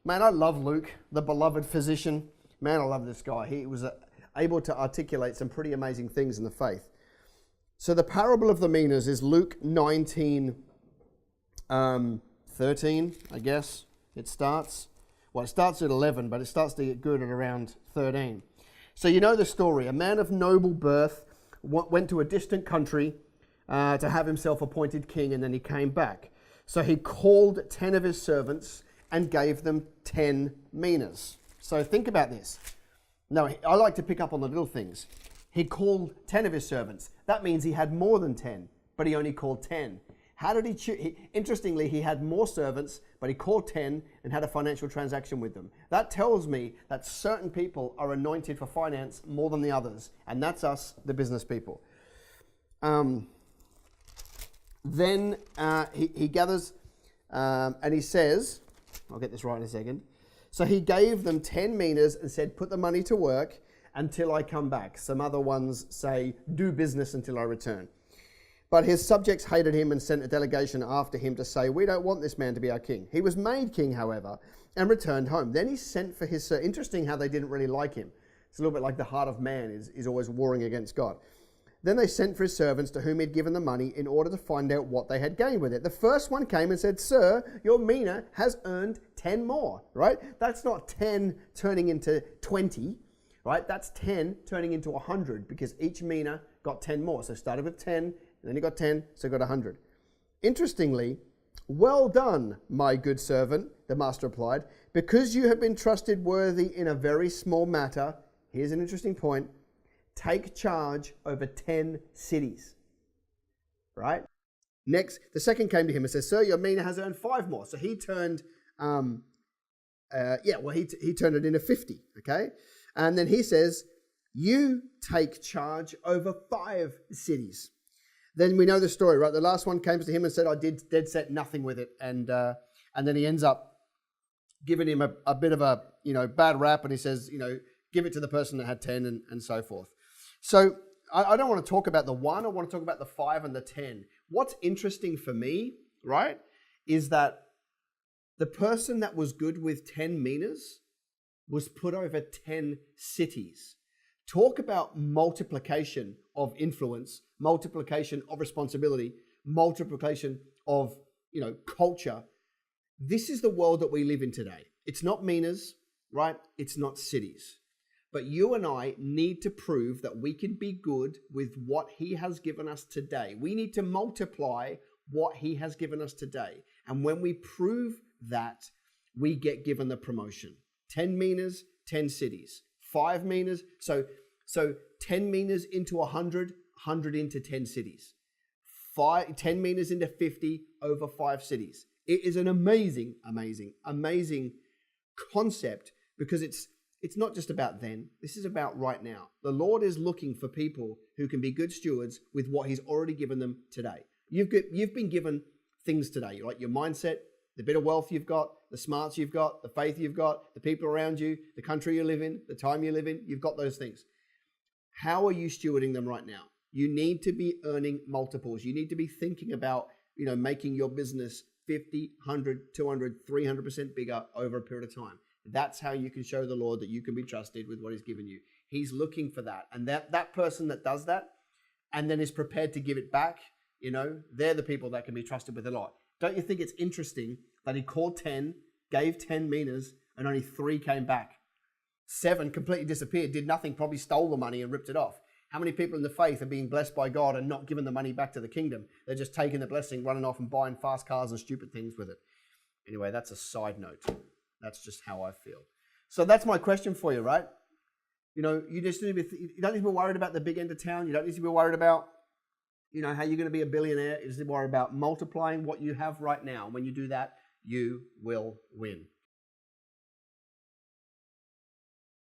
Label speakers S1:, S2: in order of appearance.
S1: Man, I love Luke, the beloved physician. Man, I love this guy. He was able to articulate some pretty amazing things in the faith. So the parable of the minas is Luke 19, 13, I guess it starts. Well, it starts at 11, but it starts to get good at around 13. So you know the story. A man of noble birth went to a distant country to have himself appointed king, and then he came back. So he called 10 of his servants and gave them 10 minas. So think about this. No, I like to pick up on the little things. He called 10 of his servants. That means he had more than 10, but he only called 10. How did he choose? Interestingly, he had more servants, but he called 10 and had a financial transaction with them. That tells me that certain people are anointed for finance more than the others, and that's us, the business people. Then he gathers and he says, I'll get this right in a second. So he gave them 10 minas and said, put the money to work until I come back. Some other ones say, do business until I return. But his subjects hated him and sent a delegation after him to say, we don't want this man to be our king. He was made king, however, and returned home. Then he sent for his servants. Interesting how they didn't really like him. It's a little bit like the heart of man is always warring against God. Then they sent for his servants to whom he'd given the money in order to find out what they had gained with it. The first one came and said, sir, your mina has earned 10 more, right? That's not 10 turning into 20, right? That's 10 turning into 100 because each mina got 10 more. So started with 10, and then he got 10, so he got 100. Interestingly, well done, my good servant, the master replied, because you have been trusted worthy in a very small matter. Here's an interesting point. Take charge over 10 cities, right? Next, the second came to him and said, sir, your mina has earned 5 more. So he turned, he turned it into 50, okay? And then he says, you take charge over 5 cities. Then we know the story, right? The last one came to him and said, I did dead set nothing with it. And then he ends up giving him a bit of a, bad rap. And he says, give it to the person that had 10 and so forth. So I don't want to talk about the 1. I want to talk about the 5 and the 10. What's interesting for me, right, is that the person that was good with 10 minas was put over 10 cities. Talk about multiplication of influence, multiplication of responsibility, multiplication of, culture. This is the world that we live in today. It's not minas, right? It's not cities. But you and I need to prove that we can be good with what he has given us today. We need to multiply what he has given us today. And when we prove that, we get given the promotion. 10 minas, 10 cities. 5 minas, so 10 minas into 100, 100 into 10 cities. 10 minas into 50 over 5 cities. It is an amazing concept because it's not just about then. This is about right now. The Lord is looking for people who can be good stewards with what he's already given them today. You've been given things today, right? Your mindset, the bit of wealth you've got, the smarts you've got, the faith you've got, the people around you, the country you live in, the time you live in, you've got those things. How are you stewarding them right now? You need to be earning multiples. You need to be thinking about, making your business 50, 100, 200, 300% bigger over a period of time. That's how you can show the Lord that you can be trusted with what he's given you. He's looking for that. And that person that does that and then is prepared to give it back, they're the people that can be trusted with a lot. Don't you think it's interesting that he called 10, gave 10 minas, and only 3 came back? 7 completely disappeared, did nothing, probably stole the money and ripped it off. How many people in the faith are being blessed by God and not giving the money back to the kingdom? They're just taking the blessing, running off and buying fast cars and stupid things with it. Anyway, that's a side note. That's just how I feel. So that's my question for you, right? You don't need to be worried about the big end of town. You don't need to be worried about, how you're going to be a billionaire. You just need to worry about multiplying what you have right now. And when you do that, you will win.